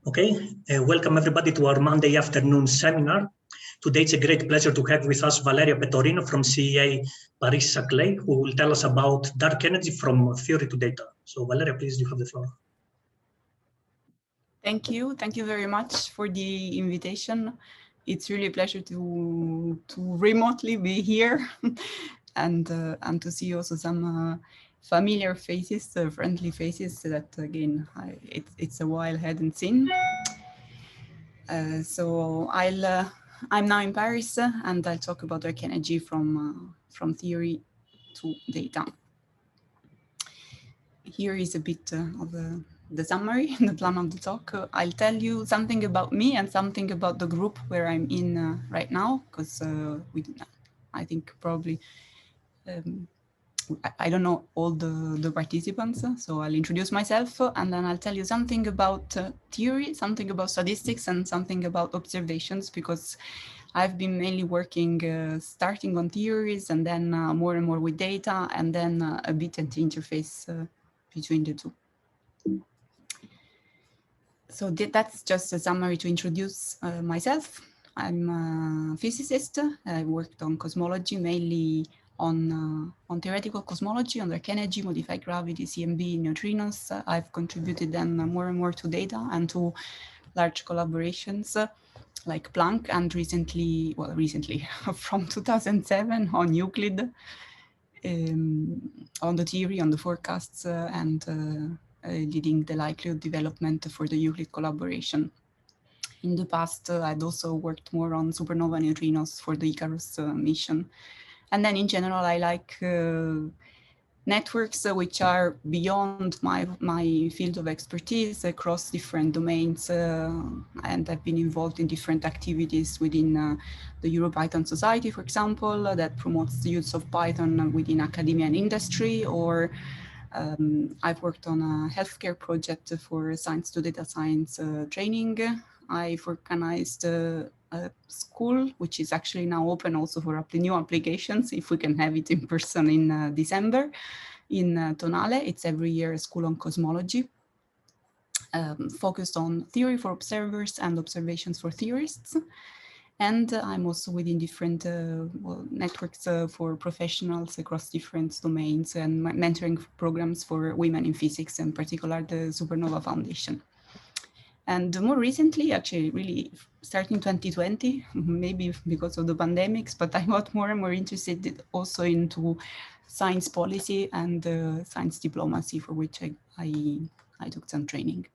Okay, welcome everybody to our Monday afternoon seminar. Today it's a great pleasure to have with us Valeria Pettorino from CEA Paris Saclay, who will tell us about dark energy from theory to data. So Valeria, please, you have the floor. Thank you very much for the invitation. It's really a pleasure to remotely be here and to see also some familiar faces, friendly faces that again it's a while hadn't seen. So I'm now in Paris and I'll talk about dark energy from theory to data. Here is a bit of the summary, the plan of the talk. I'll tell you something about me and something about the group where I'm in right now, because I think probably I don't know all the participants, so I'll introduce myself and then I'll tell you something about theory, something about statistics, and something about observations, because I've been mainly working starting on theories and then more and more with data, and then a bit at the interface between the two. So that's just a summary to introduce myself. I'm a physicist. I worked on cosmology, mainly on theoretical cosmology, on dark energy, modified gravity, CMB, neutrinos. I've contributed then more and more to data and to large collaborations like Planck, and recently from 2007 on Euclid, on the theory, on the forecasts, and leading the likelihood development for the Euclid collaboration. In the past, I'd also worked more on supernova neutrinos for the Icarus mission. And then in general, I like networks which are beyond my field of expertise across different domains. And I've been involved in different activities within the EuroPython Society, for example, that promotes the use of Python within academia and industry, or I've worked on a healthcare project for science to data science training. I've organized a school, which is actually now open also for new applications, if we can have it in person in December, in Tonale. It's every year a school on cosmology, focused on theory for observers and observations for theorists. And I'm also within different networks for professionals across different domains, and mentoring programs for women in physics, in particular the Supernova Foundation. And more recently, actually really starting 2020, maybe because of the pandemics, but I got more and more interested also into science policy and science diplomacy, for which I took some training.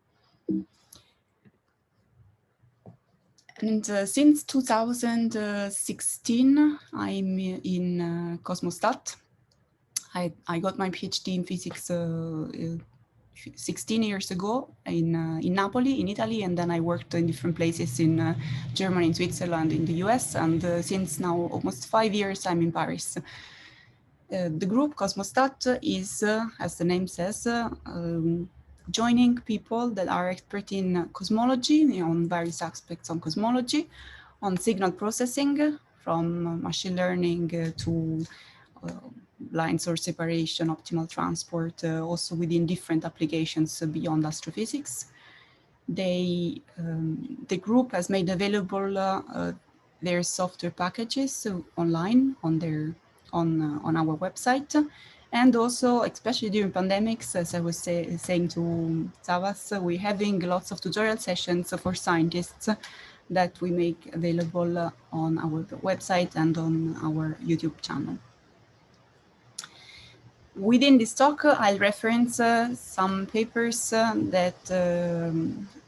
And since 2016, I'm in Cosmostat. I got my PhD in physics 16 years ago in Napoli, in Italy, and then I worked in different places in Germany, in Switzerland, in the US, and since now almost 5 years, I'm in Paris. The group Cosmostat is, as the name says, joining people that are expert in cosmology, on various aspects on cosmology, on signal processing, from machine learning to blind source separation, optimal transport, also within different applications beyond astrophysics. The group has made available their software packages online on our website, and also, especially during pandemics, as I was saying to Savas, we're having lots of tutorial sessions for scientists that we make available on our website and on our YouTube channel. Within this talk, I'll reference some papers that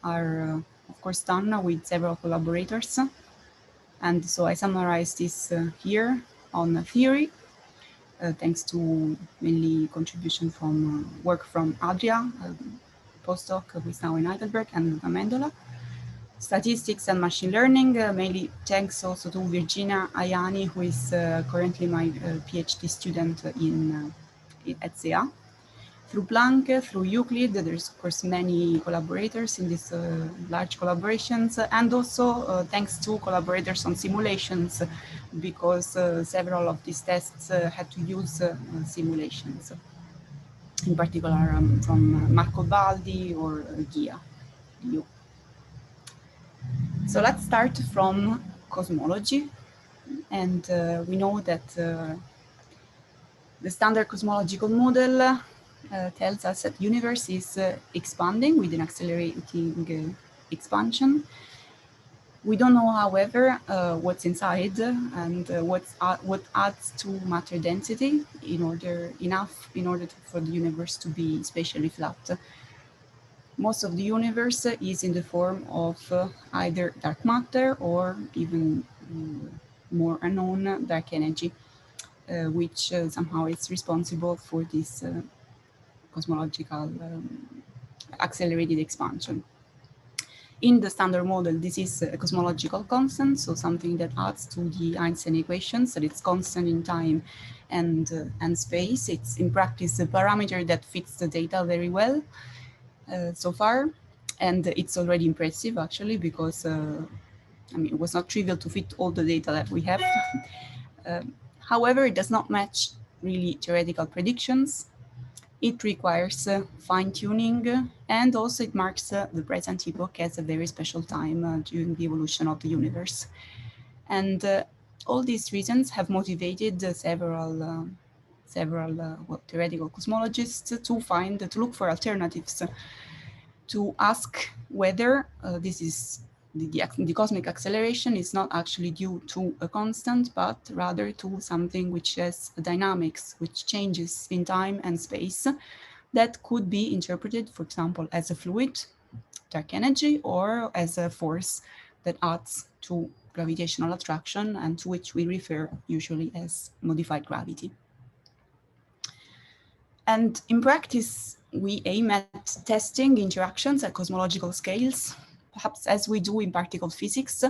are, of course, done with several collaborators. And so I summarize this here on theory, thanks to mainly contribution from work from Adria, postdoc who is now in Heidelberg, and Amendola. Statistics and machine learning, mainly thanks also to Virginia Ayani, who is currently my PhD student at CEA. Through Planck, through Euclid, there's of course many collaborators in these large collaborations, and also thanks to collaborators on simulations, because several of these tests had to use simulations, in particular from Marco Baldi or Ghia. So let's start from cosmology. And we know that the standard cosmological model tells us that the universe is expanding with an accelerating expansion. We don't know, however, what's inside and what adds to matter density in order for the universe to be spatially flat. Most of the universe is in the form of either dark matter or even more unknown dark energy, which somehow is responsible for this cosmological accelerated expansion. In the standard model, this is a cosmological constant, so something that adds to the Einstein equations, that it's constant in time and space. It's in practice a parameter that fits the data very well so far, and it's already impressive actually, because I mean, it was not trivial to fit all the data that we have. However, it does not match really theoretical predictions. It requires fine-tuning, and also it marks the present epoch as a very special time during the evolution of the universe. And all these reasons have motivated several theoretical cosmologists to look for alternatives, to ask whether this is the cosmic acceleration is not actually due to a constant, but rather to something which has dynamics, which changes in time and space, that could be interpreted, for example, as a fluid, dark energy, or as a force that adds to gravitational attraction, and to which we refer usually as modified gravity. And in practice, we aim at testing interactions at cosmological scales, perhaps as we do in particle physics,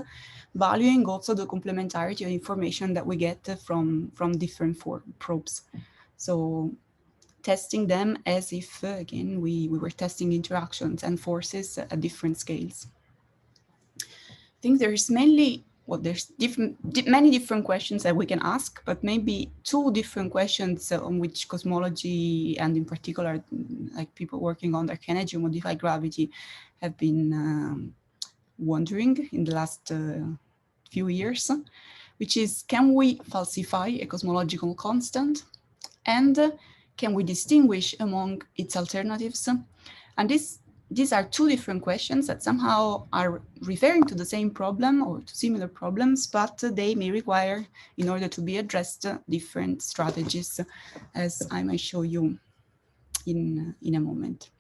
valuing also the complementarity of information that we get from different probes. So testing them as if, again, we were testing interactions and forces at different scales. I think there's mainly, well, there's many different questions that we can ask, but maybe two different questions on which cosmology, and in particular, like people working on dark energy or modified gravity, have been wondering in the last few years, which is, can we falsify a cosmological constant? And can we distinguish among its alternatives? And these are two different questions that somehow are referring to the same problem or to similar problems, but they may require, in order to be addressed, different strategies, as I may show you in a moment.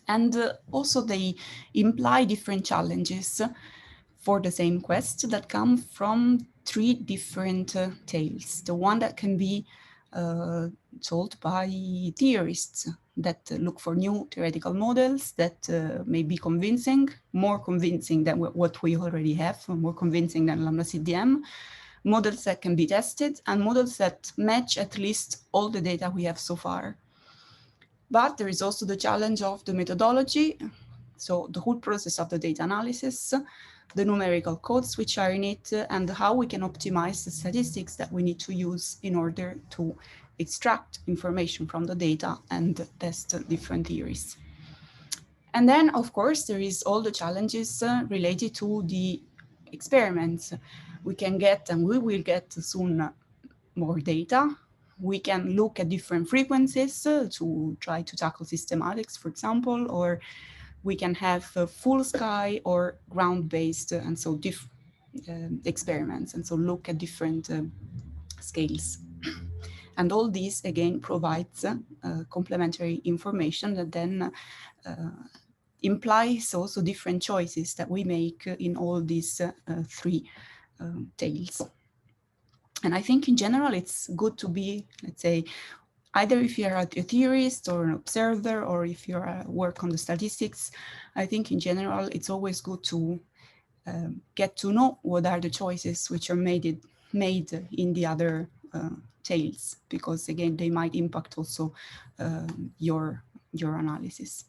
And also they imply different challenges for the same quest that come from three different tales. The one that can be told by theorists that look for new theoretical models that may be convincing, more convincing than what we already have, more convincing than lambda CDM, models that can be tested, and models that match at least all the data we have so far. But there is also the challenge of the methodology, so the whole process of the data analysis, the numerical codes which are in it, and how we can optimize the statistics that we need to use in order to extract information from the data and test different theories. And then, of course, there is all the challenges related to the experiments. We can get, and we will get soon, more data. We can look at different frequencies to try to tackle systematics, for example, or we can have full sky or ground-based, and so experiments, and so look at different scales. And all this, again, provides complementary information that then implies also different choices that we make in all these three tales. And I think in general, it's good to be, let's say, either if you're a theorist or an observer, or if you work on the statistics, I think in general, it's always good to get to know what are the choices which are made in the other tales, because again, they might impact also your analysis.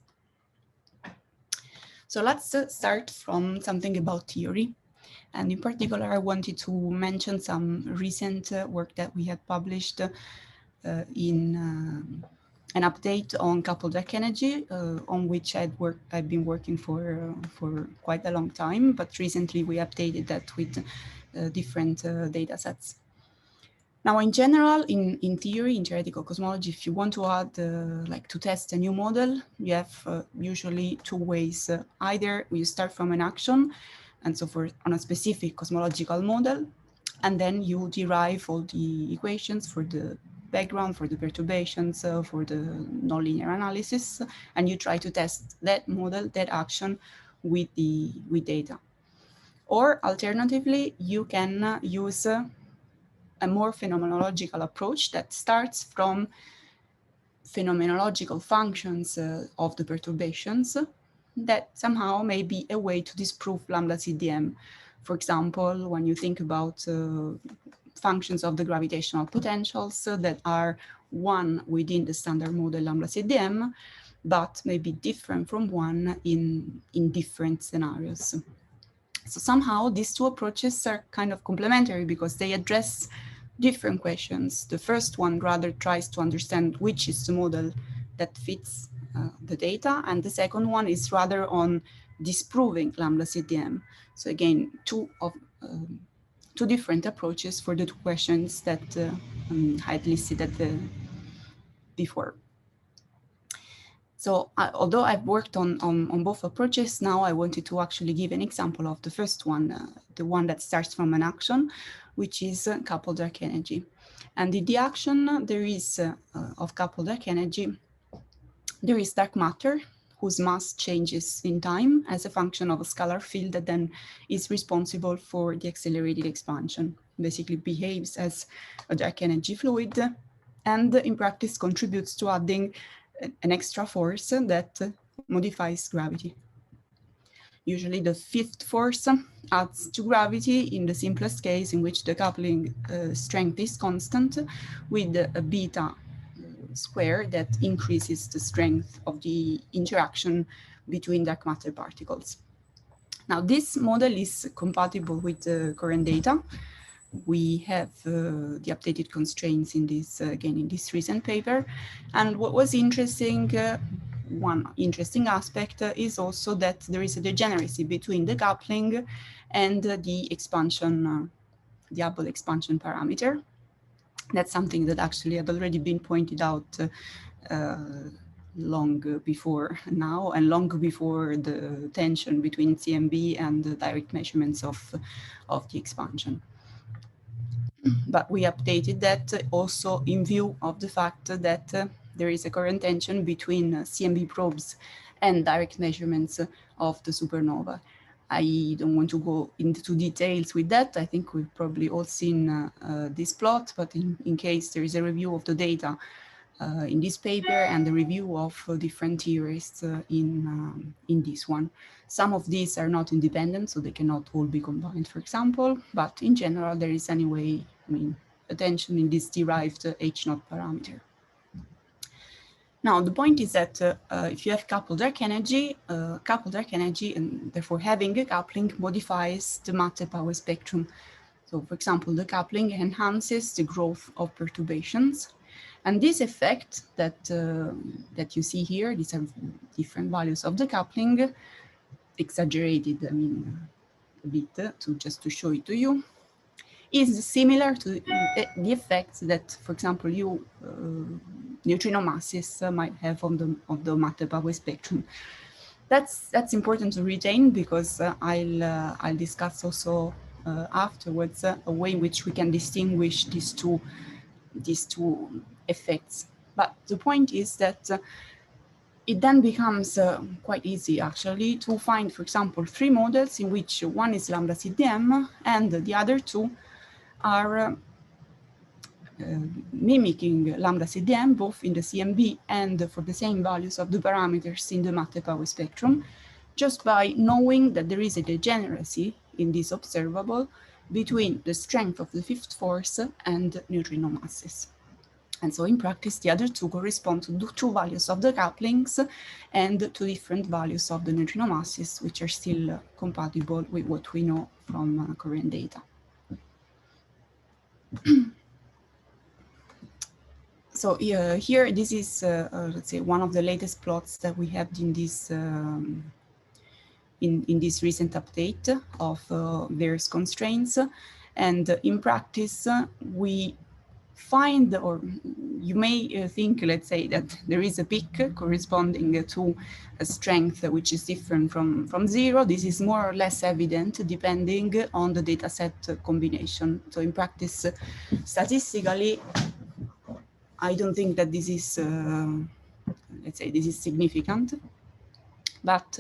So let's start from something about theory. And in particular, I wanted to mention some recent work that we had published in an update on coupled dark energy, on which I've been working for quite a long time, but recently we updated that with different data sets. Now, in general, in theory, in theoretical cosmology, if you want to add, like to test a new model, you have usually two ways. Either you start from an action, and so on a specific cosmological model, and then you derive all the equations for the background, for the perturbations, for the nonlinear analysis, and you try to test that model, that action with data. Or alternatively, you can use a more phenomenological approach that starts from phenomenological functions of the perturbations that somehow may be a way to disprove lambda CDM. For example, when you think about functions of the gravitational potentials that are one within the standard model lambda CDM, but may be different from one in different scenarios. So somehow these two approaches are kind of complementary because they address different questions. The first one rather tries to understand which is the model that fits the data, and the second one is rather on disproving lambda CDM. So again, two different approaches for the two questions that I had listed before. So although I've worked on both approaches, now I wanted to actually give an example of the first one, the one that starts from an action, which is coupled dark energy. And in the action there is, of coupled dark energy, there is dark matter whose mass changes in time as a function of a scalar field that then is responsible for the accelerated expansion, basically behaves as a dark energy fluid, and in practice contributes to adding an extra force that modifies gravity. Usually the fifth force adds to gravity in the simplest case, in which the coupling strength is constant, with a beta square that increases the strength of the interaction between dark matter particles. Now, this model is compatible with the current data. We have the updated constraints in this, again, in this recent paper. And what was interesting, one interesting aspect is also that there is a degeneracy between the coupling and the expansion, the Hubble expansion parameter. That's something that actually had already been pointed out long before now, and long before the tension between CMB and the direct measurements of the expansion. But we updated that also in view of the fact that there is a current tension between CMB probes and direct measurements of the supernova. I don't want to go into details with that. I think we've probably all seen this plot, but in case there is a review of the data in this paper and the review of different theorists in this one. Some of these are not independent, so they cannot all be combined, for example, but in general, there is anyway, I mean, a tension in this derived H0 parameter. Now, the point is that if you have coupled dark energy, and therefore having a coupling modifies the matter power spectrum. So, for example, the coupling enhances the growth of perturbations. And this effect that, that you see here, these are different values of the coupling, exaggerated, I mean, a bit just to show it to you, is similar to the effects that, for example, neutrino masses might have on the matter power spectrum. That's important to retain, because I'll discuss also afterwards a way in which we can distinguish these two effects. But the point is that it then becomes quite easy, actually, to find, for example, three models in which one is lambda CDM and the other two are mimicking lambda CDM, both in the CMB and for the same values of the parameters in the matter power spectrum, just by knowing that there is a degeneracy in this observable between the strength of the fifth force and neutrino masses. And so in practice, the other two correspond to the two values of the couplings and to different values of the neutrino masses, which are still compatible with what we know from current data. So here, this is, let's say, one of the latest plots that we have in this in this recent update of various constraints. And in practice, we find, or you may think, let's say, that there is a peak corresponding to a strength which is different from zero. This is more or less evident depending on the data set combination. So in practice, statistically, I don't think that this is, let's say, this is significant, but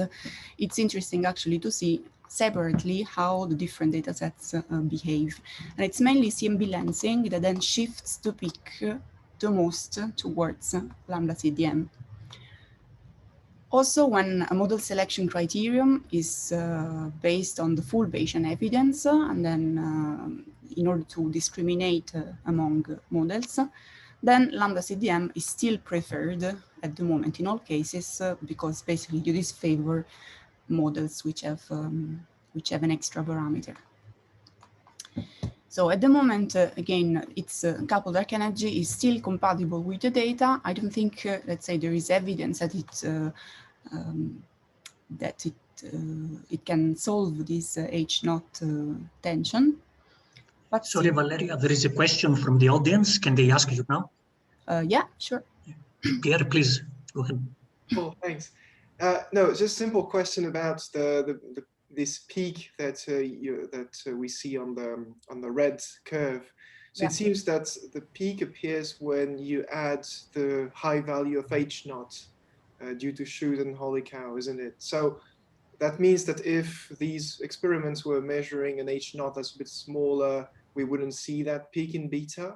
it's interesting actually to see separately how the different data sets behave. And it's mainly CMB lensing that then shifts the peak the most towards lambda CDM. Also, when a model selection criterion is based on the full Bayesian evidence, and then in order to discriminate among models, then lambda CDM is still preferred at the moment in all cases, because basically you disfavor models which have an extra parameter. So at the moment, again, it's coupled dark energy is still compatible with the data. I don't think, let's say, there is evidence that it can solve this H0 tension. But sorry, Valeria, there is a question from the audience. Can they ask you now? Yeah, sure. Pierre, please go ahead. Oh, thanks. No, just a simple question about this peak that we see on the red curve. So it seems that the peak appears when you add the high value of H0 due to Schut and holy cow, isn't it? So that means that if these experiments were measuring an H0 that's a bit smaller, we wouldn't see that peak in beta.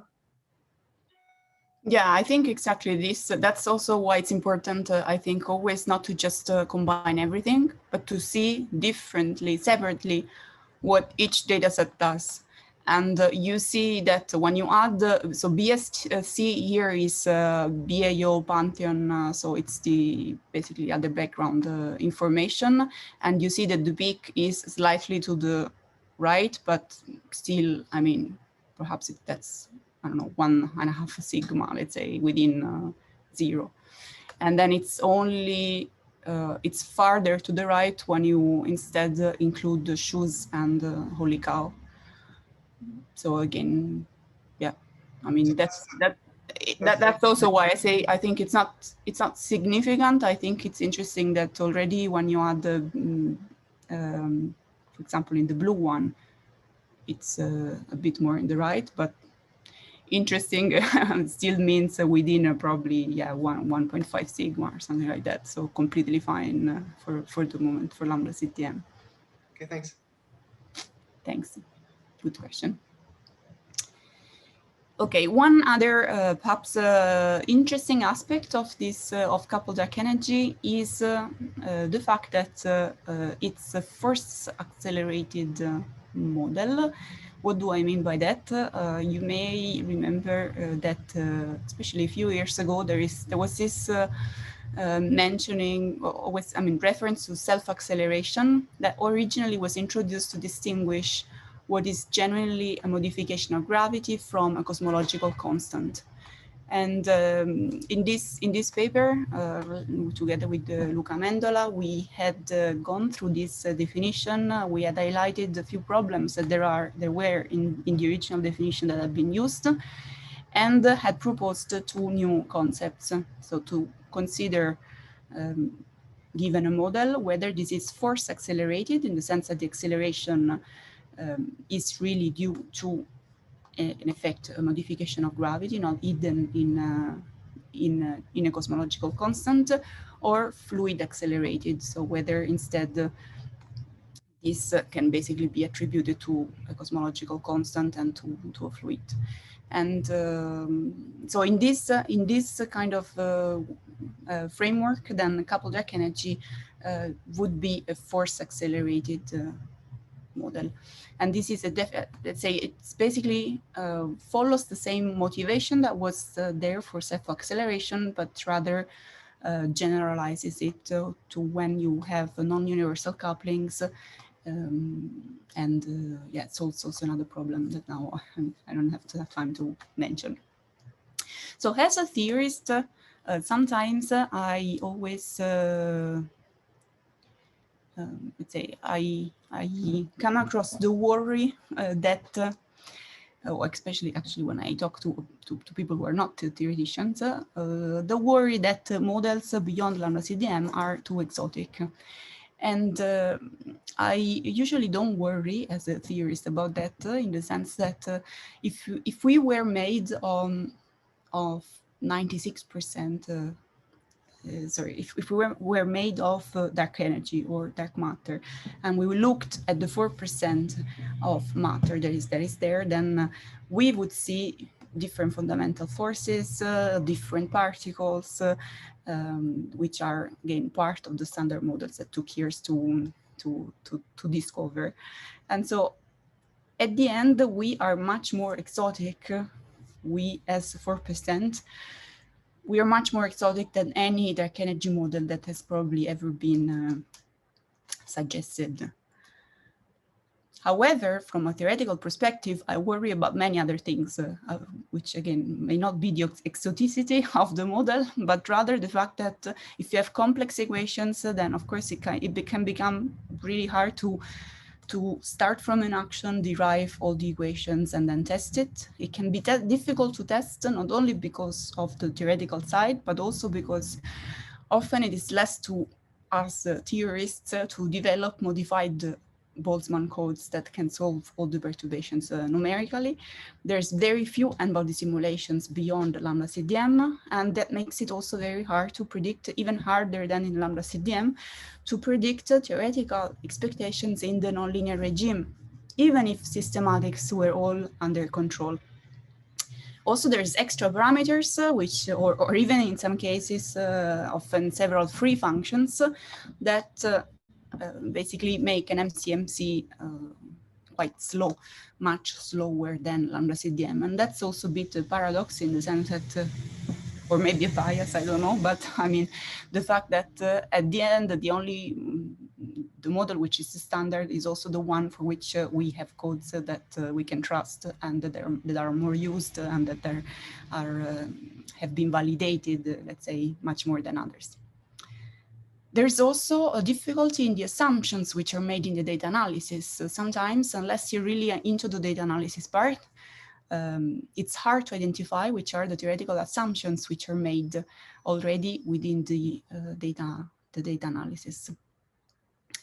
Yeah, I think exactly this. That's also why it's important, I think, always not to just combine everything, but to see differently, separately, what each data set does. And you see that when you add, so BSC here is BAO Pantheon, so it's the basically other background information. And you see that the peak is slightly to the right, but still, I mean, perhaps that's, I don't know, 1.5 sigma, let's say, within zero. And then it's only, it's farther to the right when you instead include the shoes and holy cow. So again, yeah, I mean, that's also why I say, I think it's not significant. I think it's interesting that already when you add the, for example, in the blue one, it's a bit more in the right, but interesting still means within probably 1.5 sigma or something like that. So completely fine for the moment for lambda CTM. Okay, thanks. Thanks. Good question. Okay, one other perhaps interesting aspect of this of coupled dark energy is the fact that it's a force accelerated model. What do I mean by that? You may remember that, especially a few years ago, there was this mentioning, always, I mean, reference to self-acceleration that originally was introduced to distinguish what is genuinely a modification of gravity from a cosmological constant. And in this paper, together with Luca Mendola, we had gone through this definition. We had highlighted a few problems that there were in the original definition that had been used, and had proposed two new concepts. So to consider, given a model, whether this is force accelerated in the sense that the acceleration is really due to, in effect, a modification of gravity, not hidden in a cosmological constant, or fluid accelerated. So whether instead this can basically be attributed to a cosmological constant and to a fluid. And so in this kind of framework, then coupled dark energy would be a force accelerated model. And this is let's say it's basically follows the same motivation that was there for self-acceleration, but rather generalizes it to when you have non-universal couplings. Yeah, it's also another problem that now I don't have time to mention. So as a theorist, sometimes I always, let's say, I come across the worry that, especially actually when I talk to people who are not theoreticians, the worry that models beyond lambda CDM are too exotic. And I usually don't worry as a theorist about that, in the sense that if we were made of 96%, sorry, if we were made of dark energy or dark matter, and we looked at the 4% of matter that is there, then we would see different fundamental forces, different particles, which are, again, part of the standard models that took years to discover. And so at the end, we are much more exotic. We, as 4%, we are much more exotic than any dark energy model that has probably ever been suggested. However, from a theoretical perspective, I worry about many other things, which again may not be the exoticity of the model, but rather the fact that if you have complex equations, then of course it can become really hard to start from an action, derive all the equations, and then test it. It can be difficult to test, not only because of the theoretical side, but also because often it is less to us theorists to develop modified Boltzmann codes that can solve all the perturbations numerically. There's very few n-body simulations beyond lambda CDM, and that makes it also very hard to predict, even harder than in lambda CDM, to predict theoretical expectations in the nonlinear regime, even if systematics were all under control. Also, there's extra parameters, which, or even in some cases, often several free functions that basically make an MCMC quite slow, much slower than lambda CDM. And that's also a bit a paradox in the sense that, or maybe a bias, I don't know, but I mean, the fact that at the end, the model which is the standard is also the one for which we have codes that we can trust and that are more used and that have been validated, let's say, much more than others. There's also a difficulty in the assumptions which are made in the data analysis. So sometimes, unless you're really into the data analysis part, it's hard to identify which are the theoretical assumptions which are made already within the data analysis.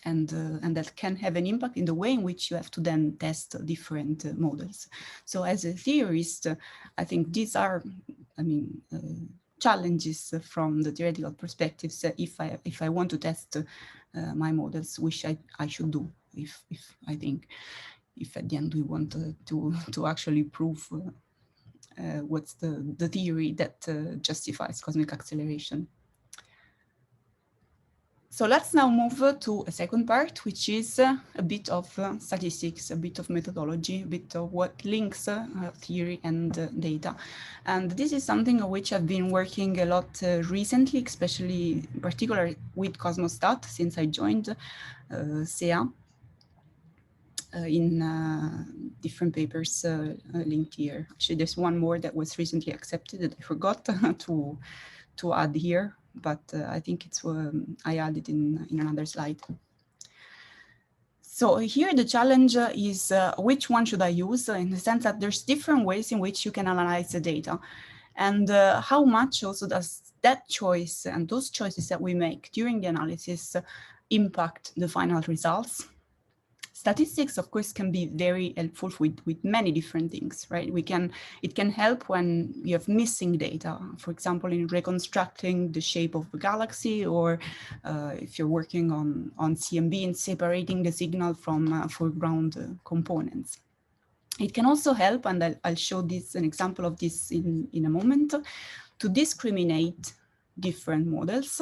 And that can have an impact in the way in which you have to then test different models. So as a theorist, I think these are, challenges from the theoretical perspectives if I want to test my models, which I should do if I think if at the end we want to actually prove what's the theory that justifies cosmic acceleration. So let's now move to a second part, which is a bit of statistics, a bit of methodology, a bit of what links theory and data. And this is something on which I've been working a lot recently, especially in particular with Cosmostat since I joined CEA in different papers linked here. Actually, there's one more that was recently accepted that I forgot to add here. But I think it's I added in another slide. So here the challenge is which one should I use, in the sense that there's different ways in which you can analyze the data, and how much also does that choice and those choices that we make during the analysis impact the final results. Statistics, of course, can be very helpful with many different things, right? It can help when you have missing data, for example, in reconstructing the shape of a galaxy, or if you're working on CMB and separating the signal from foreground components. It can also help, and I'll show an example of this in a moment, to discriminate different models.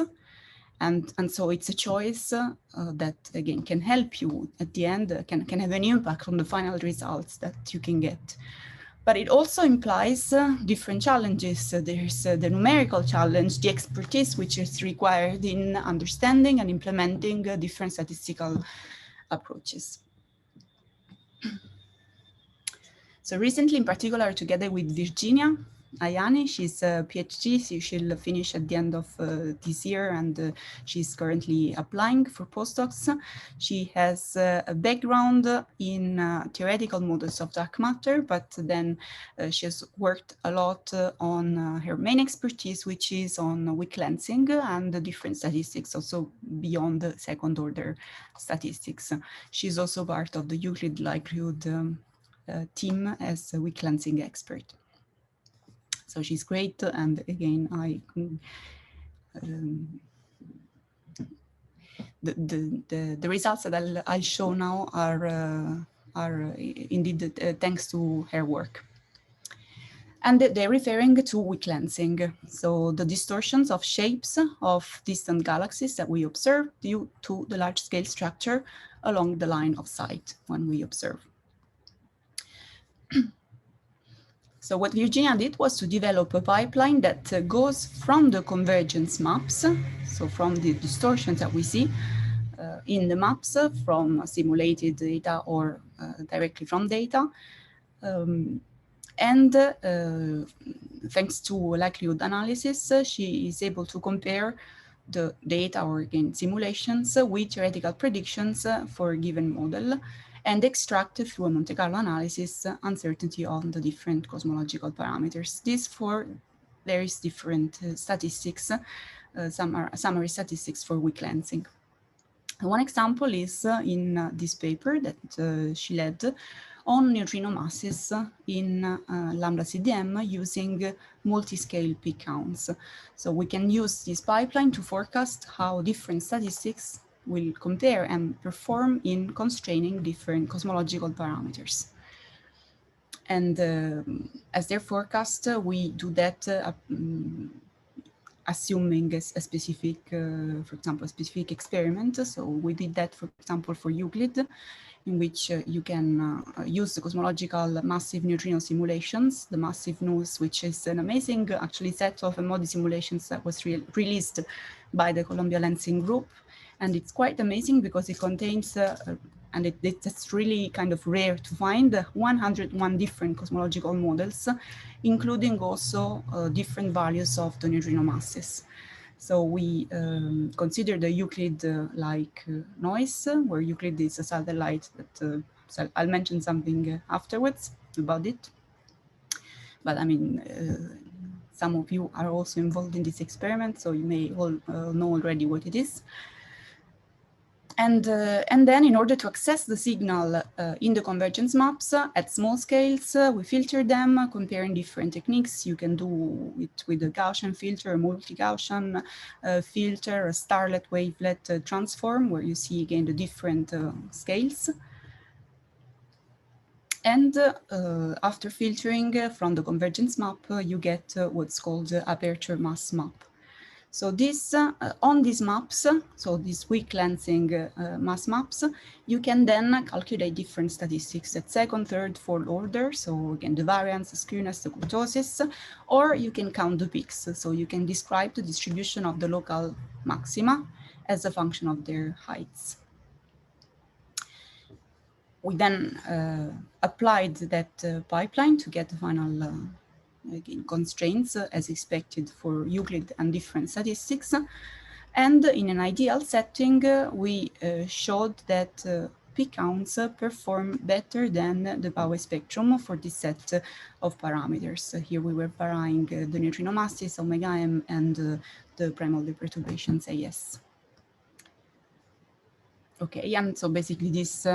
And so it's a choice that, again, can help you at the end, can have an impact on the final results that you can get. But it also implies different challenges. There's the numerical challenge, the expertise which is required in understanding and implementing different statistical approaches. So recently, in particular, together with Virginia, Ayani. She's a PhD, so she'll finish at the end of this year, and she's currently applying for postdocs. She has a background in theoretical models of dark matter, but then she has worked a lot on her main expertise, which is on weak lensing and the different statistics, also beyond the second order statistics. She's also part of the Euclid likelihood team as a weak lensing expert. So she's great, and again, the results that I'll show now are indeed thanks to her work. And they're referring to weak lensing, so the distortions of shapes of distant galaxies that we observe due to the large-scale structure along the line of sight when we observe. So what Virginia did was to develop a pipeline that goes from the convergence maps, so from the distortions that we see in the maps from simulated data or directly from data. Thanks to likelihood analysis, she is able to compare the data or again simulations with theoretical predictions for a given model, and extract through a Monte Carlo analysis uncertainty on the different cosmological parameters. This for various different statistics, summary statistics for weak lensing. One example is in this paper that she led on neutrino masses in lambda CDM using multi-scale peak counts. So we can use this pipeline to forecast how different statistics will compare and perform in constraining different cosmological parameters. And as their forecast, we do that assuming a specific, for example, a specific experiment. So we did that, for example, for Euclid, in which you can use the cosmological massive neutrino simulations, the massive NUS, which is an amazing actually set of MODI simulations that was released by the Columbia Lensing Group. And it's quite amazing because it contains, and it's really kind of rare to find, 101 different cosmological models, including also different values of the neutrino masses. So we consider the Euclid-like noise, where Euclid is a satellite that, so I'll mention something afterwards about it. But I mean, some of you are also involved in this experiment, so you may all know already what it is. And then in order to access the signal in the convergence maps at small scales, we filter them, comparing different techniques. You can do it with a Gaussian filter, a multi-Gaussian filter, a starlet wavelet transform, where you see again the different scales. And after filtering from the convergence map, you get what's called the aperture mass map. So this, on these maps, so these weak lensing mass maps, you can then calculate different statistics at second, third, fourth order. So again, the variance, the skewness, the kurtosis, or you can count the peaks. So you can describe the distribution of the local maxima as a function of their heights. We then applied that pipeline to get the final again, constraints as expected for Euclid and different statistics. And in an ideal setting, we showed that peak counts perform better than the Power spectrum for this set of parameters. Here we were varying the neutrino masses, omega m, and the primal perturbations AS. Okay, and so basically this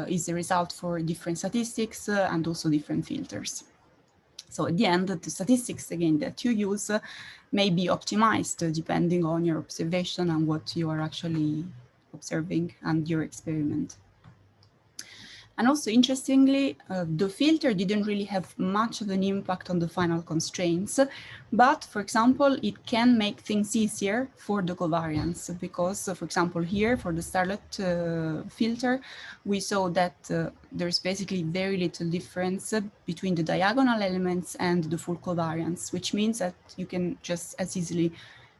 is the result for different statistics and also different filters. So at the end, the statistics, again, that you use may be optimized depending on your observation and what you are actually observing and your experiment. And also, interestingly, the filter didn't really have much of an impact on the final constraints, but for example, it can make things easier for the covariance because, for example, here for the starlet filter, we saw that there's basically very little difference between the diagonal elements and the full covariance, which means that you can just as easily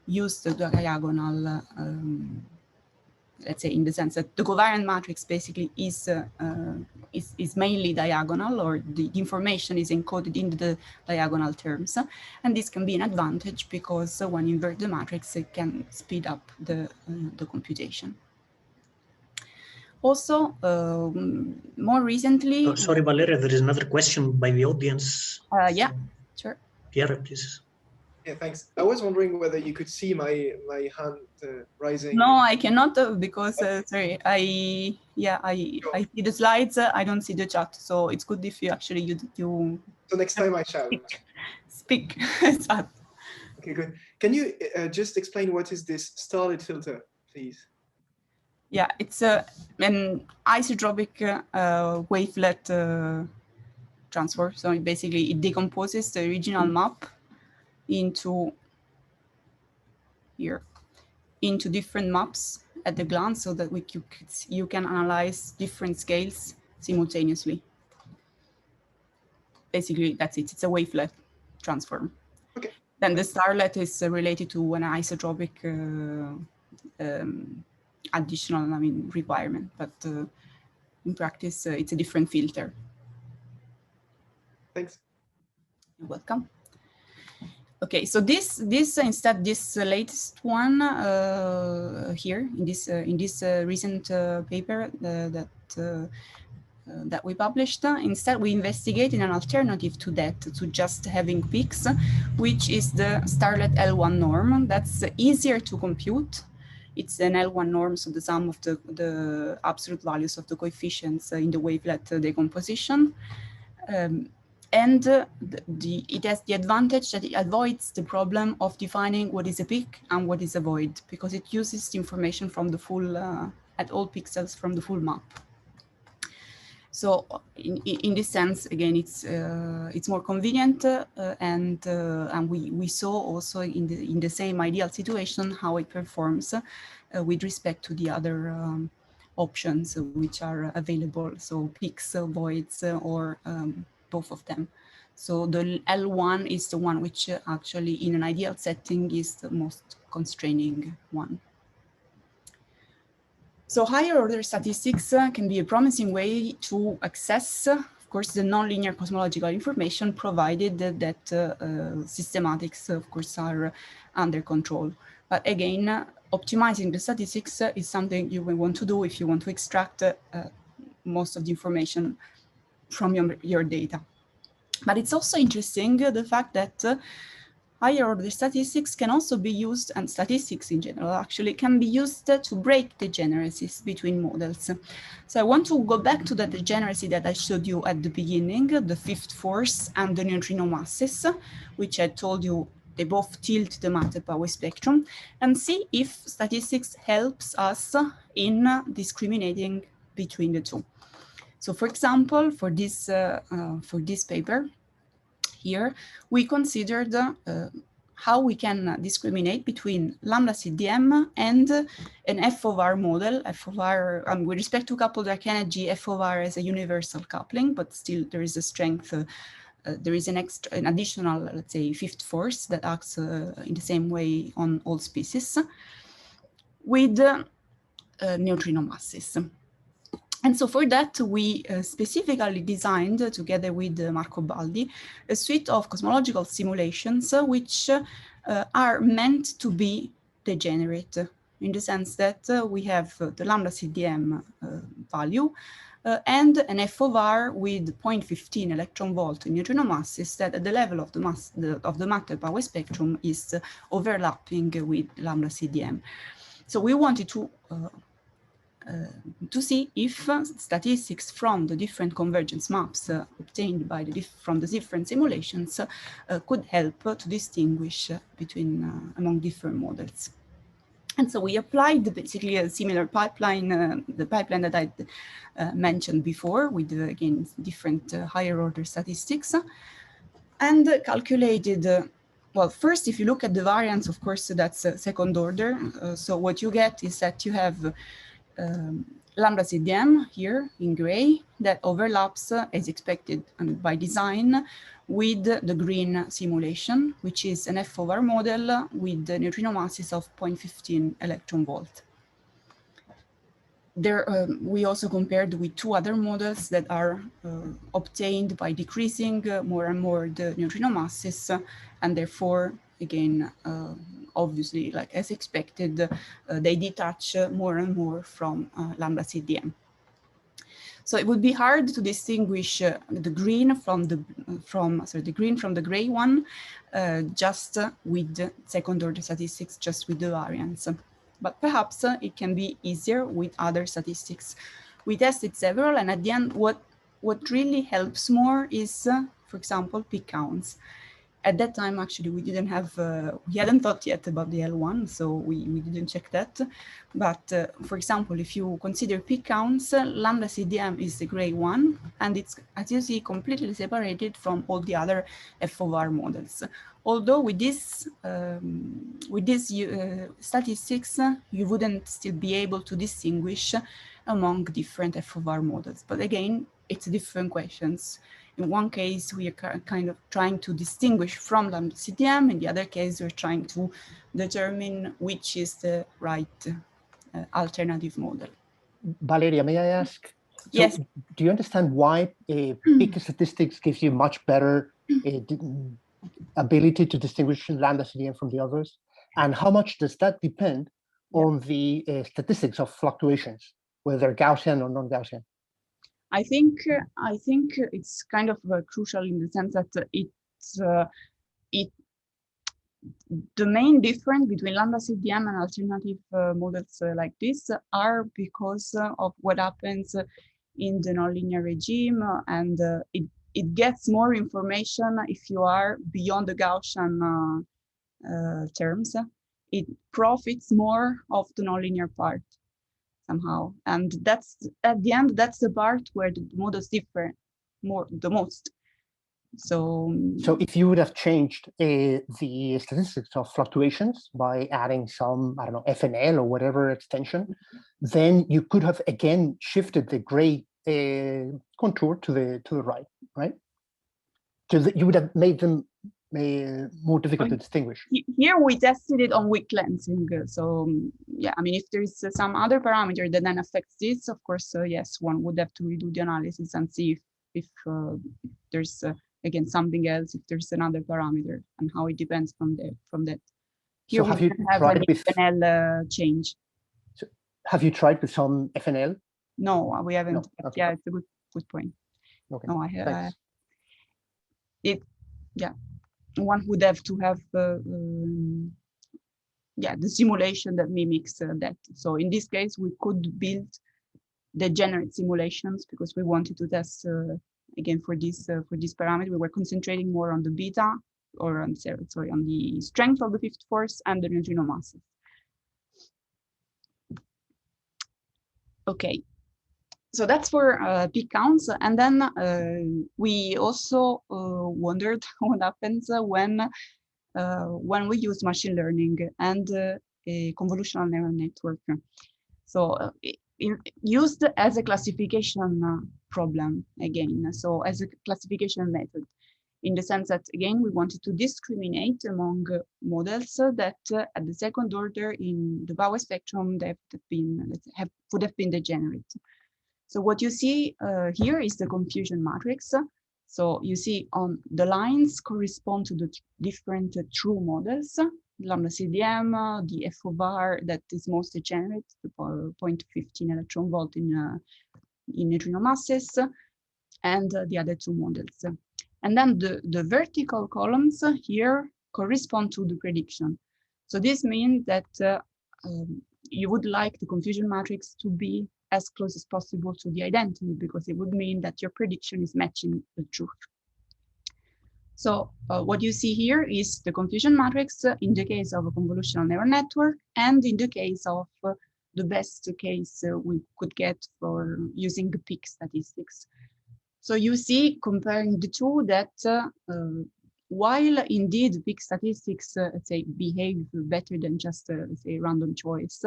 use the diagonal let's say, in the sense that the covariant matrix basically is mainly diagonal, or the information is encoded in the diagonal terms. And this can be an advantage because when you invert the matrix, it can speed up the computation. Also, more recently... Oh, sorry, Valeria, there is another question by the audience. Yeah, sure. Pierre, please. Yeah, thanks. I was wondering whether you could see my hand rising. No, I cannot because sorry, I see the slides. I don't see the chat, so it's good if you actually you. So next time I shall speak. Okay, good. Can you just explain what is this starlit filter, please? Yeah, it's an isotropic wavelet transfer. So basically, it decomposes the original map into different maps at a glance, so that you can analyze different scales simultaneously. Basically, that's it. It's a wavelet transform. Okay. Then the starlet is related to an isotropic additional, requirement, but in practice, it's a different filter. Thanks. You're welcome. Okay, so this latest one here in this recent paper that we published, instead we investigated an alternative to that, to just having peaks, which is the starlet L1 norm. That's easier to compute. It's an L1 norm, so the sum of the absolute values of the coefficients in the wavelet decomposition. And it has the advantage that it avoids the problem of defining what is a peak and what is a void, because it uses the information from the full, at all pixels from the full map. So in this sense, again, it's more convenient, and we saw also in the same ideal situation how it performs with respect to the other options which are available. So peaks, voids, or both of them. So the L1 is the one which actually in an ideal setting is the most constraining one. So higher order statistics can be a promising way to access, of course, the nonlinear cosmological information, provided that systematics, of course, are under control. But again, optimizing the statistics is something you will want to do if you want to extract most of the information from your data. But it's also interesting, the fact that higher order statistics can also be used, and statistics in general actually can be used to break degeneracies between models. So I want to go back to the degeneracy that I showed you at the beginning, the fifth force and the neutrino masses, which I told you they both tilt the matter power spectrum, and see if statistics helps us in discriminating between the two. So for example, for this paper here, we considered how we can discriminate between lambda CDM and an F of R model. F of R, with respect to coupled dark energy, F of R is a universal coupling, but still there is a strength, there is an additional, let's say, fifth force that acts in the same way on all species with neutrino masses. And so for that, we specifically designed, together with Marco Baldi, a suite of cosmological simulations which are meant to be degenerate, in the sense that we have the lambda CDM value and an F of R with 0.15 electron volt neutrino masses that at the level of the matter power spectrum is overlapping with lambda CDM. So we wanted to see if statistics from the different convergence maps obtained by from the different simulations could help to distinguish between among different models. And so we applied basically a similar pipeline, the pipeline that I mentioned before, with again different higher order statistics, and calculated. Well, first, if you look at the variance, of course, that's second order. So what you get is that you have lambda CDM here in gray that overlaps as expected and by design with the green simulation, which is an F of R model with the neutrino masses of 0.15 electron volt. we also compared with two other models that are obtained by decreasing more and more the neutrino masses, and therefore, again, obviously, like as expected, they detach more and more from lambda CDM. So it would be hard to distinguish the green from the gray one, just with second order statistics, just with the variance. But perhaps it can be easier with other statistics. We tested several, and at the end, what really helps more is, for example, peak counts. At that time, actually, we didn't have, we hadn't thought yet about the L1, so we didn't check that. But for example, if you consider peak counts, lambda CDM is the gray one, and it's, as you see, completely separated from all the other F of R models. Although with this statistics, you wouldn't still be able to distinguish among different F of R models. But again, it's different questions. In one case, we are kind of trying to distinguish from lambda CDM. In the other case, we're trying to determine which is the right alternative model. Valeria, may I ask? Yes. So do you understand why peak statistics gives you much better ability to distinguish lambda CDM from the others? And how much does that depend on the statistics of fluctuations, whether they're Gaussian or non-Gaussian? I think it's kind of crucial in the sense that the main difference between lambda CDM and alternative models like this are because of what happens in the nonlinear regime, and it gets more information if you are beyond the Gaussian terms. It profits more of the nonlinear part somehow, and that's at the end, that's the part where the models differ the most. So if you would have changed the statistics of fluctuations by adding some, I don't know, FNL or whatever extension, then you could have again shifted the gray contour to the right? So that you would have made them more difficult to distinguish. Here we tested it on weak lensing. So yeah, I mean, if there is some other parameter that then affects this, of course, yes, one would have to redo the analysis and see if there's again something else, if there's another parameter, and how it depends from that. Here so have we you have tried an with FNL change. So have you tried with some FNL? No, we haven't. No. Okay. Yeah, it's a good point. Okay. No, I have. One would have to have the simulation that mimics that. So in this case, we could build degenerate simulations because we wanted to test again for this parameter. We were concentrating more on the beta, or on the strength of the fifth force and the neutrino masses. Okay. So that's for peak counts, and then we also wondered what happens when we use machine learning and a convolutional neural network. So used as a classification problem again, so as a classification method, in the sense that again we wanted to discriminate among models that at the second order in the Bauer spectrum they would have been degenerate. So what you see here is the confusion matrix. So you see on the lines correspond to the different true models, lambda CDM, the F of R that is most degenerate, the 0.15 electron volt in neutrino masses, and the other two models. And then the vertical columns here correspond to the prediction. So this means that you would like the confusion matrix to be as close as possible to the identity, because it would mean that your prediction is matching the truth. So what you see here is the confusion matrix in the case of a convolutional neural network, and in the case of the best case we could get for using the peak statistics. So you see, comparing the two, that while indeed peak statistics let's say behave better than just let's say random choice,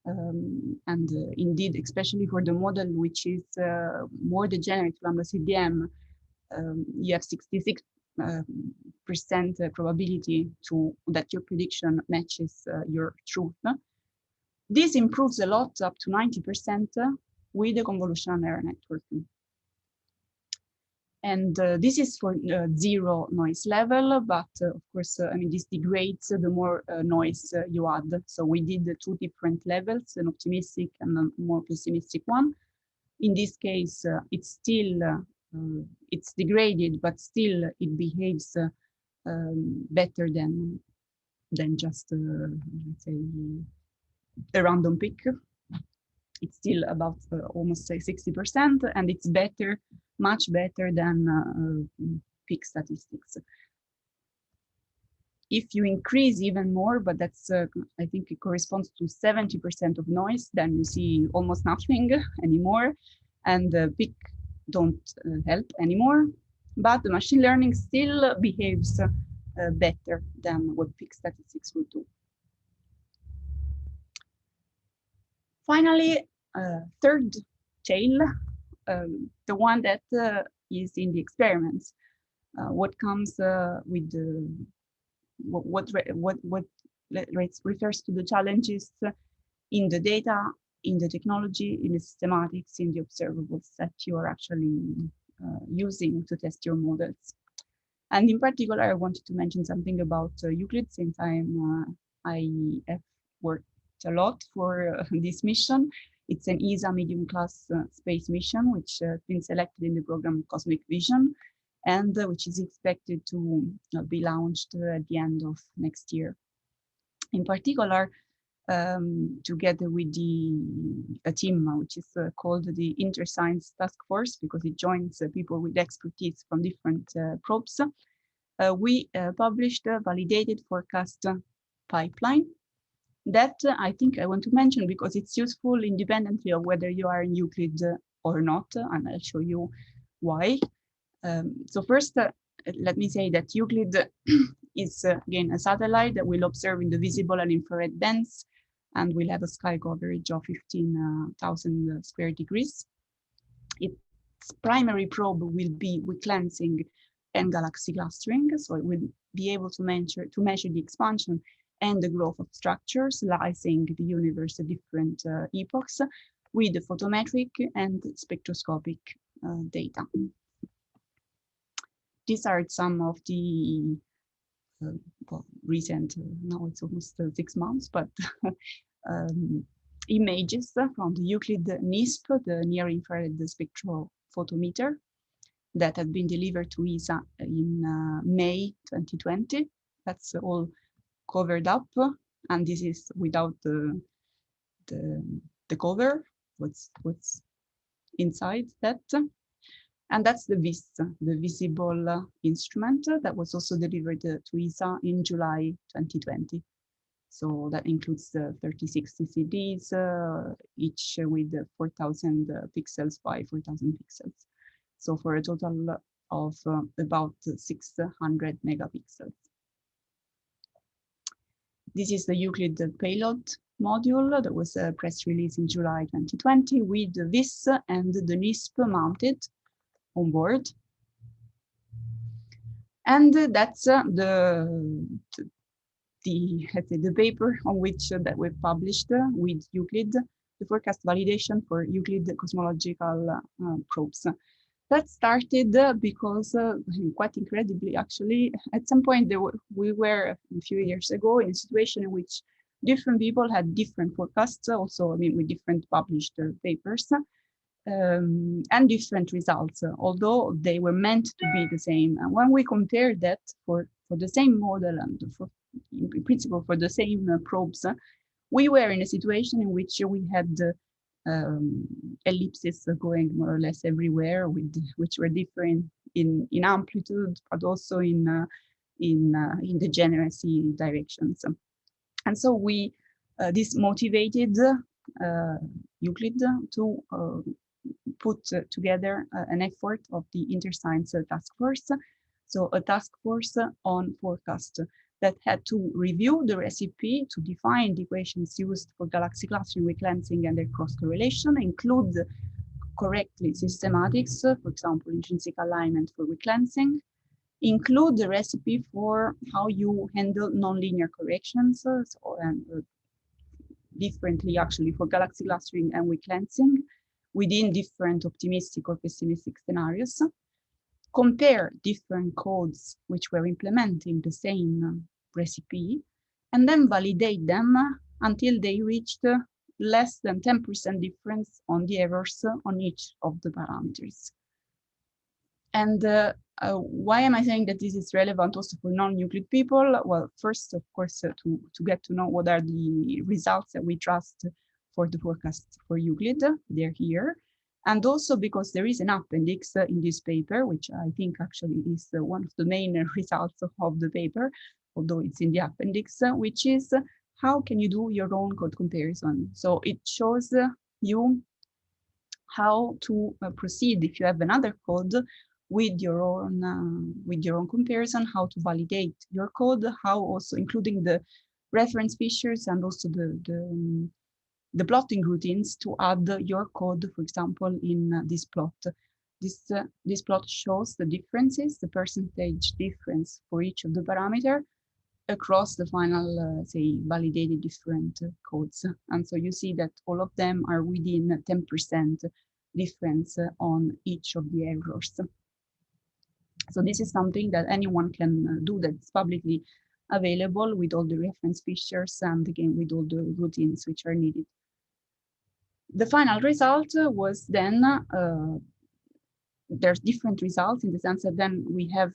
and indeed, especially for the model which is more degenerate, lambda CDM, you have 66% probability that your prediction matches your truth. This improves a lot, up to 90%, with the convolutional neural network. And this is for zero noise level, but of course, I mean, this degrades the more noise you add. So we did the two different levels, an optimistic and a more pessimistic one. In this case, it's still, it's degraded, but still it behaves better than just, let's say, a random pick. It's still about almost say 60%, and it's better, much better than peak statistics. If you increase even more, but that's, I think it corresponds to 70% of noise, then you see almost nothing anymore, and the peak don't help anymore. But the machine learning still behaves better than what peak statistics would do. Finally, third tail, the one that is in the experiments. What comes with the what refers to the challenges in the data, in the technology, in the systematics, in the observables that you are actually using to test your models. And in particular, I wanted to mention something about Euclid, since I have worked a lot for this mission. It's an ESA medium class space mission, which has been selected in the program Cosmic Vision, and which is expected to be launched at the end of next year. In particular, together with a team which is called the InterScience Task Force, because it joins people with expertise from different probes, we published a validated forecast pipeline that I think I want to mention because it's useful independently of whether you are in Euclid or not, and I'll show you why. So first, let me say that Euclid is again a satellite that will observe in the visible and infrared bands, and will have a sky coverage of 15,000 square degrees. Its primary probe will be with lensing and galaxy clustering, so it will be able to measure the expansion and the growth of structures, slicing the universe at different epochs with the photometric and spectroscopic data. These are some of the well, recent, now it's almost 6 months, but images from the Euclid NISP, the Near Infrared Spectrophotometer, that had been delivered to ESA in May 2020. That's all covered up, and this is without the cover, what's inside that. And that's the VIS, the visible instrument that was also delivered to ESA in July 2020. So that includes 36 CCDs, each with 4,000 pixels by 4,000 pixels. So for a total of about 600 megapixels. This is the Euclid payload module that was a press release in July 2020 with the VIS and the NISP mounted on board. And that's the paper on which that we've published with Euclid, the forecast validation for Euclid cosmological probes. That started because, quite incredibly, actually, at some point we were a few years ago in a situation in which different people had different forecasts, also, I mean, with different published papers, and different results, although they were meant to be the same. And when we compared that for the same model and in principle for the same probes, we were in a situation in which we had ellipses going more or less everywhere, which were different in amplitude, but also in the degeneracy directions. And so this motivated Euclid to put together an effort of the InterScience Task Force, so a task force on forecast that had to review the recipe to define the equations used for galaxy clustering with lensing and their cross correlation, include correctly systematics, for example, intrinsic alignment for weak lensing, include the recipe for how you handle nonlinear corrections, differently actually for galaxy clustering and weak lensing within different optimistic or pessimistic scenarios, compare different codes which were implementing the same recipe, and then validate them until they reached less than 10% difference on the errors on each of the parameters. And why am I saying that this is relevant also for non-Euclid people? Well, first, of course, to get to know what are the results that we trust for the forecast for Euclid, they're here. And also because there is an appendix in this paper, which I think actually is one of the main results of the paper, although it's in the appendix, which is how can you do your own code comparison? So it shows you how to proceed if you have another code with your own comparison, how to validate your code, how also including the reference features and also the plotting routines to add your code, for example, in this plot. This plot shows the differences, the percentage difference for each of the parameter across the final, say, validated different codes. And so you see that all of them are within 10% difference on each of the errors. So this is something that anyone can do, that's publicly available with all the reference features and again with all the routines which are needed. The final result was then, there's different results in the sense that then we have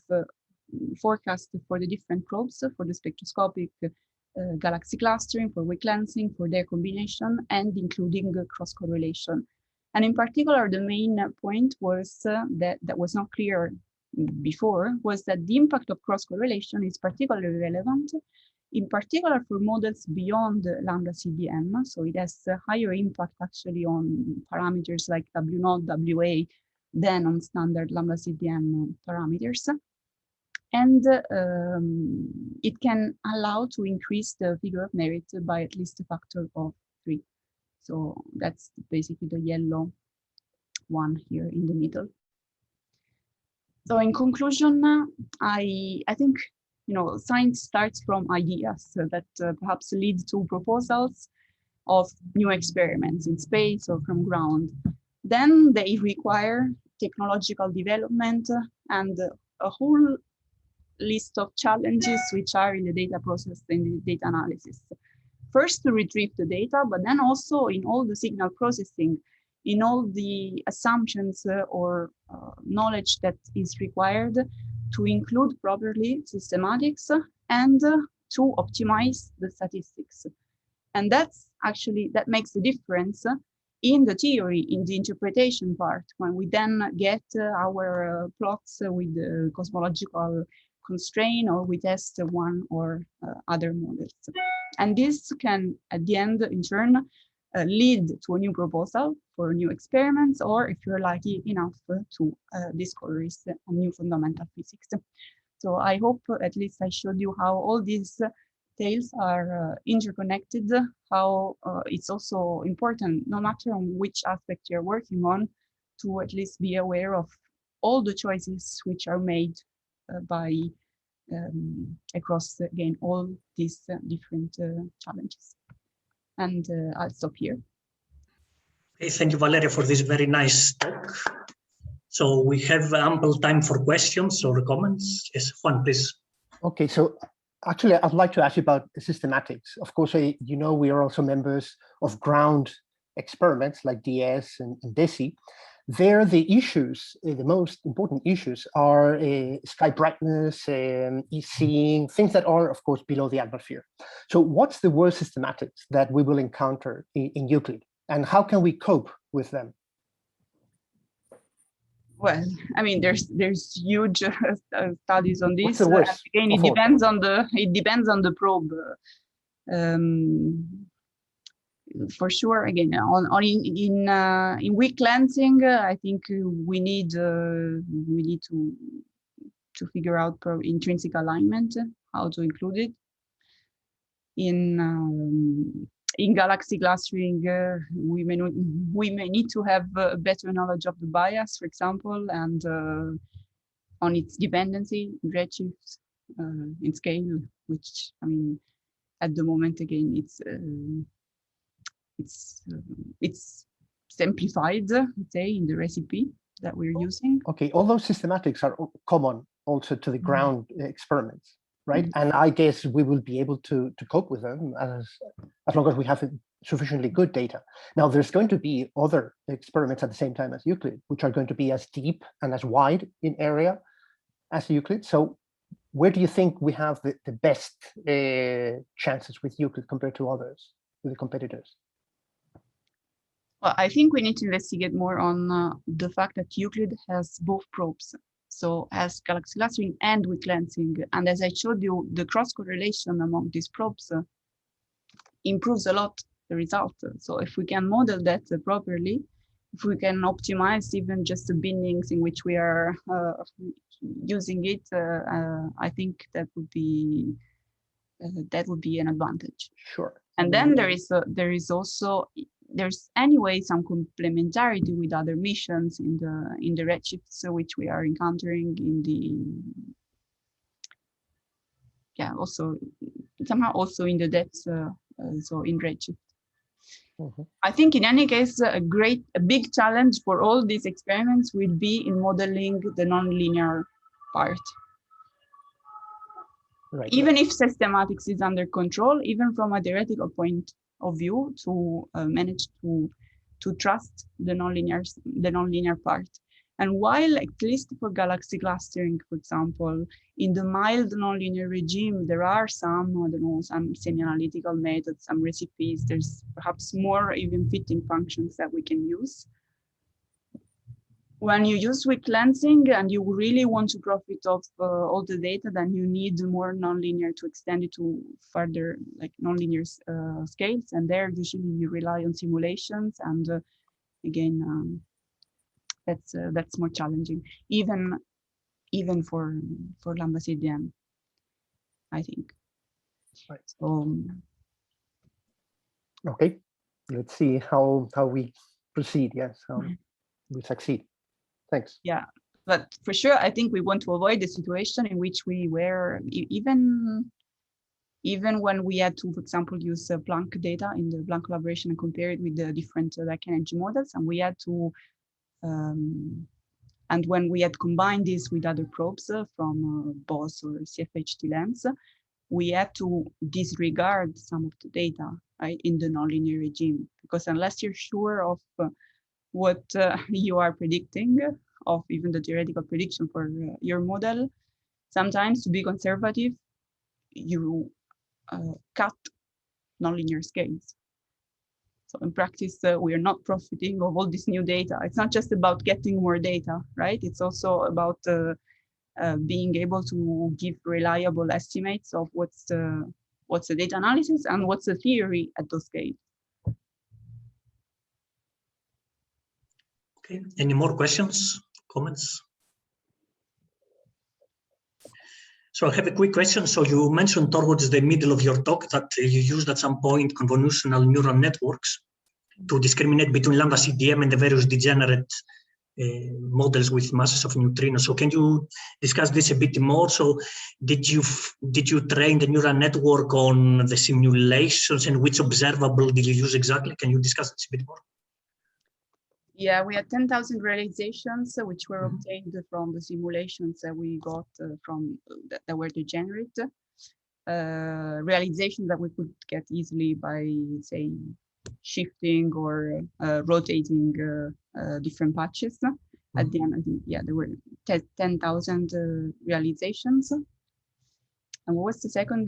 forecast for the different probes, for the spectroscopic galaxy clustering, for weak lensing, for their combination, and including cross-correlation. And in particular, the main point was that was not clear before, was that the impact of cross-correlation is particularly relevant, in particular for models beyond lambda CDM. So it has a higher impact actually on parameters like W0, WA than on standard lambda CDM parameters. And it can allow to increase the figure of merit by at least a factor of 3. So that's basically the yellow one here in the middle. So in conclusion, I think, you know, science starts from ideas that perhaps lead to proposals of new experiments in space or from ground. Then they require technological development and a whole list of challenges which are in the data process and the data analysis. First to retrieve the data, but then also in all the signal processing, in all the assumptions or knowledge that is required to include properly systematics and to optimize the statistics. And that's actually, that makes the difference in the theory, in the interpretation part, when we then get our plots with the cosmological constraint or we test one or other models. And this can, at the end, in turn, lead to a new proposal for new experiments, or if you're lucky enough to discover a new fundamental physics. So I hope at least I showed you how all these tales are interconnected, how it's also important, no matter on which aspect you're working on, to at least be aware of all the choices which are made by across, again, all these different challenges. And I'll stop here. Okay, thank you, Valeria, for this very nice talk. So we have ample time for questions or comments. Yes, Juan, please. Okay, so actually, I'd like to ask you about systematics. Of course, you know, we are also members of ground experiments like DS and DESI. There, the issues, the most important issues are sky brightness, seeing, things that are, of course, below the atmosphere. So what's the worst systematics that we will encounter in Euclid, and how can we cope with them? Well, I mean, there's huge studies on this. What's the worst? Again, it depends on the probe. For sure, again, in weak lensing, I think we need to figure out intrinsic alignment, how to include it. In galaxy clustering, we may need to have a better knowledge of the bias, for example, and on its dependency, redshift, in scale, which, I mean, at the moment, again, it's it's simplified, let's say, in the recipe that we're using. Okay, all those systematics are common also to the ground experiments, right? And I guess we will be able to cope with them as long as we have sufficiently good data. Now, there's going to be other experiments at the same time as Euclid, which are going to be as deep and as wide in area as Euclid. So where do you think we have the best chances with Euclid compared to others, with the competitors? Well, I think we need to investigate more on the fact that Euclid has both probes. So as galaxy clustering and with lensing. And as I showed you, the cross correlation among these probes improves a lot the result. So if we can model that properly, if we can optimize even just the bindings in which we are using it, I think that would be an advantage. Sure. And then there's anyway some complementarity with other missions in the redshifts which we are encountering in the also somehow also in the depths, so in redshift. I think in any case, a big challenge for all these experiments will be in modeling the nonlinear part. Right. Even if systematics is under control, even from a theoretical point of view, to manage to trust the nonlinear part. And while, at least for galaxy clustering, for example, in the mild nonlinear regime, there are some, I don't know, some semi-analytical methods, some recipes, there's perhaps more even fitting functions that we can use. When you use weak lensing and you really want to profit of all the data, then you need more nonlinear to extend it to further like nonlinear scales. And there usually you rely on simulations. And again, that's more challenging, even for Lambda CDM, I think. Right. So, okay, let's see how we proceed. Yes, we succeed. Thanks. Yeah, but for sure, I think we want to avoid the situation in which we were even when we had to, for example, use Planck data in the Planck collaboration and compare it with the different dark energy models, and we had to. And when we had combined this with other probes from BOSS or CFHT lens, we had to disregard some of the data, right, in the nonlinear regime, because unless you're sure of what you are predicting, of even the theoretical prediction for your model, sometimes to be conservative, you cut nonlinear scales. So in practice, we are not profiting of all this new data. It's not just about getting more data, right? It's also about being able to give reliable estimates of what's the data analysis and what's the theory at those scales. Okay, any more questions, comments? So I have a quick question. So you mentioned towards the middle of your talk that you used at some point convolutional neural networks to discriminate between lambda CDM and the various degenerate models with masses of neutrinos. So can you discuss this a bit more? So did you train the neural network on the simulations, and which observable did you use exactly? Can you discuss this a bit more? Yeah, we had 10,000 realizations which were obtained from the simulations that we got from that were degenerate. Realizations that we could get easily by, say, shifting or rotating different patches. At the end, I think, yeah, there were 10,000 realizations. And what was the second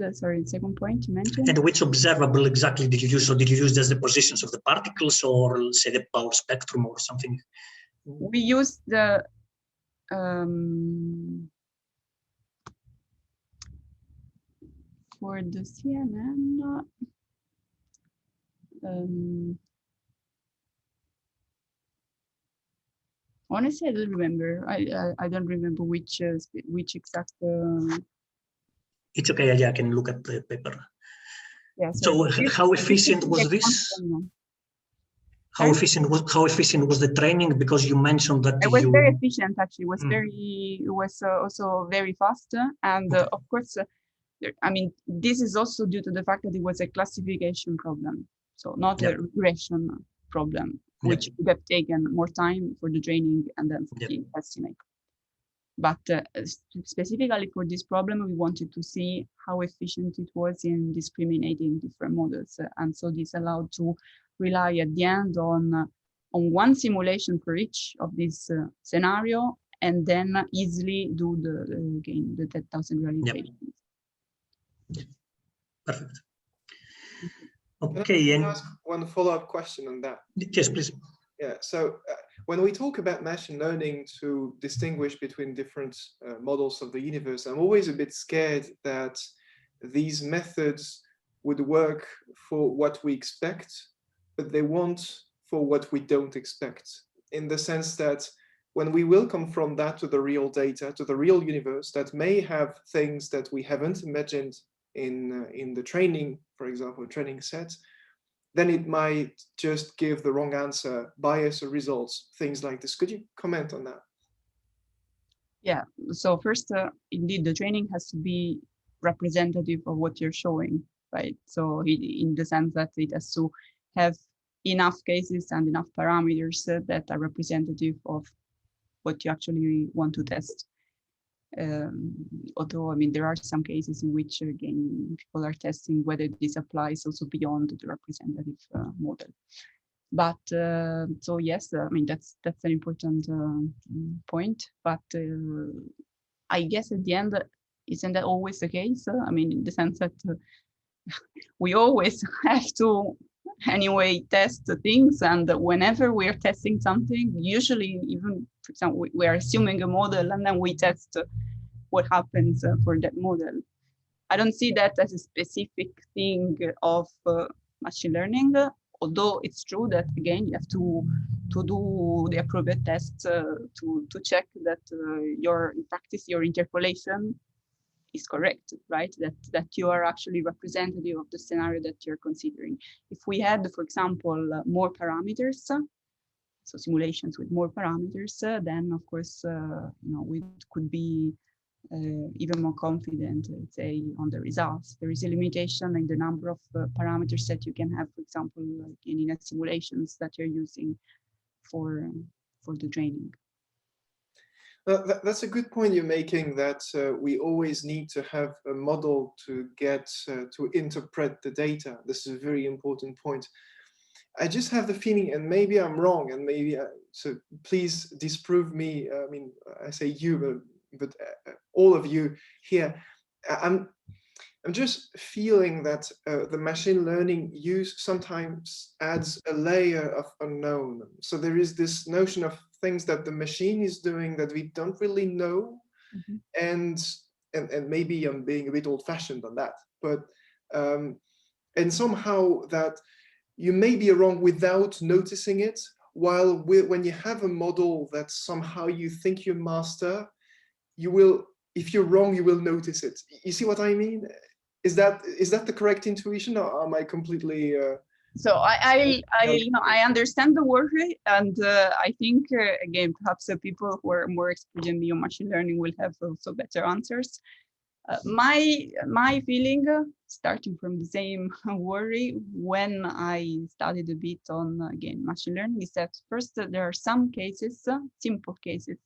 point you mentioned? And which observable exactly did you use? So did you use just the positions of the particles, or say the power spectrum or something? We used the for the CNN. Honestly, I don't remember. I don't remember which exact. It's okay. Yeah, I can look at the paper. Yeah. So how efficient was this? How efficient was the training? Because you mentioned that it was very efficient. Actually, it was also very fast, and of course, I mean, this is also due to the fact that it was a classification problem. So not a regression problem, which would have taken more time for the training and then for the estimate. But specifically for this problem, we wanted to see how efficient it was in discriminating different models. And so this allowed to rely at the end on one simulation for each of these scenario, and then easily do the 10,000 realizations. Perfect. Okay. Can I ask one follow-up question on that? Yes, please. Yeah, so when we talk about machine learning to distinguish between different models of the universe, I'm always a bit scared that these methods would work for what we expect, but they won't for what we don't expect, in the sense that when we will come from that to the real data, to the real universe, that may have things that we haven't imagined in the training, for example, training set, then it might just give the wrong answer, bias or results, things like this. Could you comment on that? Yeah, so first, indeed, the training has to be representative of what you're showing, right? So in the sense that it has to have enough cases and enough parameters that are representative of what you actually want to test. Although, I mean, there are some cases in which, again, people are testing whether this applies also beyond the representative model. But so yes, I mean, that's an important point. But I guess at the end, isn't that always the case? I mean, in the sense that we always have to anyway test things, and whenever we are testing something, usually even, for example, we are assuming a model and then we test what happens for that model. I don't see that as a specific thing of machine learning, although it's true that, again, you have to do the appropriate tests to check that in practice, your interpolation is correct, right? That you are actually representative of the scenario that you're considering. If we had, for example, more parameters, so simulations with more parameters, then of course, we could be even more confident, let's say, on the results. There is a limitation in the number of parameters that you can have, for example, like in simulations that you're using for the training. That's a good point you're making, that we always need to have a model to get to interpret the data. This is a very important point. I just have the feeling, and maybe I'm wrong, and maybe so please disprove me. I mean, I say you, but all of you here. I'm just feeling that the machine learning use sometimes adds a layer of unknown. So there is this notion of things that the machine is doing that we don't really know. Mm-hmm. and maybe I'm being a bit old-fashioned on that, but and somehow that you may be wrong without noticing it, while when you have a model that somehow you think you master, you will, if you're wrong, you will notice it. You see what I mean? Is that the correct intuition, or am I completely? So I understand the worry, and I think again, perhaps people who are more experienced in machine learning will have also better answers. My feeling, starting from the same worry when I studied a bit on again machine learning, is that first there are some cases, simple cases,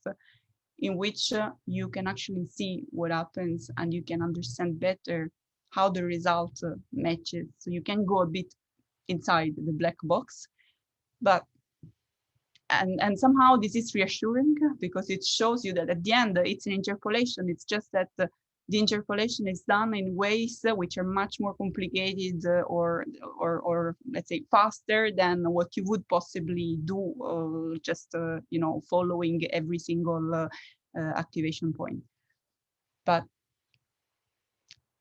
in which you can actually see what happens and you can understand better how the result matches. So you can go a bit inside the black box, but and somehow this is reassuring because it shows you that at the end it's an interpolation. It's just that the interpolation is done in ways which are much more complicated or let's say faster than what you would possibly do just following every single activation point. But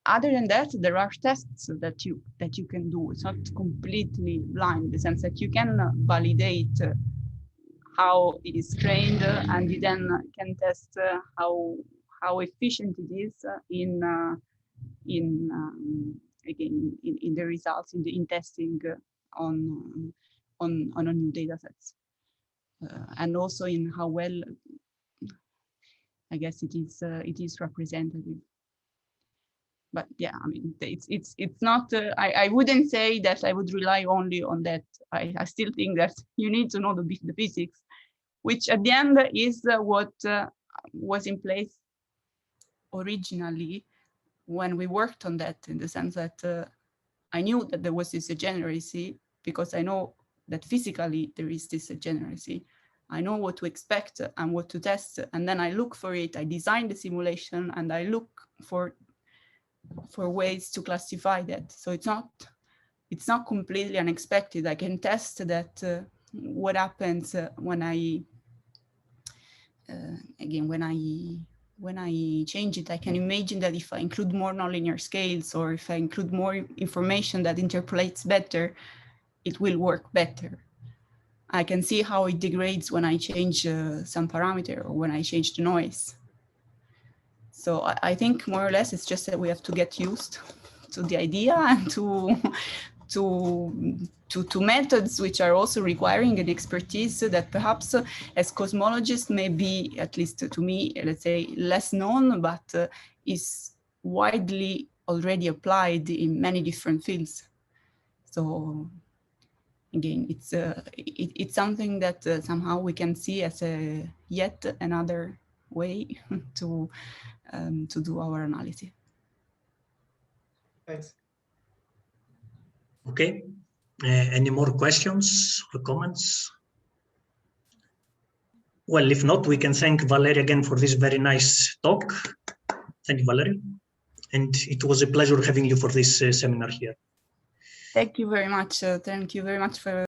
other than that, there are tests that you can do. It's not completely blind in the sense that you can validate how it is trained, and you then can test how efficient it is in the results in testing on a new data sets, and also in how well, I guess, it is representative. but yeah, I mean, it's not. I wouldn't say that I would rely only on that. I still think that you need to know the physics, which at the end is what was in place originally when we worked on that, in the sense that I knew that there was this degeneracy because I know that physically there is this degeneracy. I know what to expect and what to test, and then I look for it. I design the simulation and I look for ways to classify that. So it's not completely unexpected. I can test that what happens when I again when I change it. I can imagine that if I include more nonlinear scales, or if I include more information that interpolates better, it will work better. I can see how it degrades when I change some parameter or when I change the noise. So I think more or less it's just that we have to get used to the idea and to methods which are also requiring an expertise that perhaps as cosmologists may be, at least to me, let's say, less known, but is widely already applied in many different fields. So again, it's something that somehow we can see as yet another way to do our analysis. Thanks. Okay. Any more questions or comments? Well, if not, we can thank Valeria again for this very nice talk. Thank you, Valeria. And it was a pleasure having you for this seminar here. Thank you very much. Thank you very much for